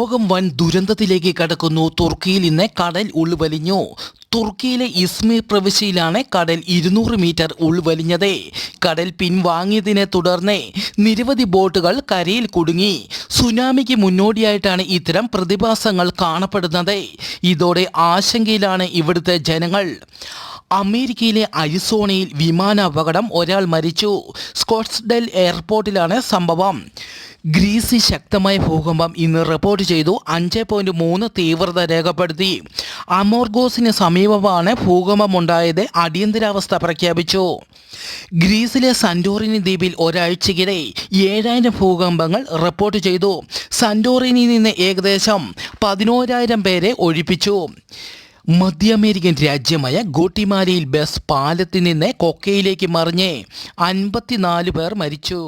ലോകം വൻ ദുരന്തത്തിലേക്ക് കടക്കുന്നു. തുർക്കിയിൽ ഇന്ന് കടൽ ഉൾവലിഞ്ഞു. തുർക്കിയിലെ ഇസ്മീർ പ്രവിശ്യയിലാണ് കടൽ 200 മീറ്റർ ഉൾവലിഞ്ഞത്. കടൽ പിൻവാങ്ങിയതിനെ തുടർന്ന് നിരവധി ബോട്ടുകൾ കരയിൽ കുടുങ്ങി. സുനാമിക്ക് മുന്നോടിയായിട്ടാണ് ഇത്തരം പ്രതിഭാസങ്ങൾ കാണപ്പെടുന്നത്. ഇതോടെ ആശങ്കയിലാണ് ഇവിടുത്തെ ജനങ്ങൾ. അമേരിക്കയിലെ അരിസോണയിൽ വിമാനാപകടം, ഒരാൾ മരിച്ചു. സ്കോട്ട്സ്ഡെയിൽ എയർപോർട്ടിലാണ് സംഭവം. ഗ്രീസിൽ ശക്തമായ ഭൂകമ്പം ഇന്ന് റിപ്പോർട്ട് ചെയ്തു. 5.3 തീവ്രത രേഖപ്പെടുത്തി. അമോർഗോസിന് സമീപമാണ് ഭൂകമ്പമുണ്ടായത്. അടിയന്തരാവസ്ഥ പ്രഖ്യാപിച്ചു. ഗ്രീസിലെ സന്റോറിനി ദ്വീപിൽ ഒരാഴ്ചയ്ക്കിടെ 7000 ഭൂകമ്പങ്ങൾ റിപ്പോർട്ട് ചെയ്തു. സന്റോറിനിയിൽ നിന്ന് ഏകദേശം 11,000 പേരെ ഒഴിപ്പിച്ചു. മധ്യ അമേരിക്കൻ രാജ്യമായ ഗോട്ടിമാലയിൽ ബസ് പാലത്തിൽ നിന്ന് കൊക്കയിലേക്ക് മറിഞ്ഞ് 54 പേർ മരിച്ചു.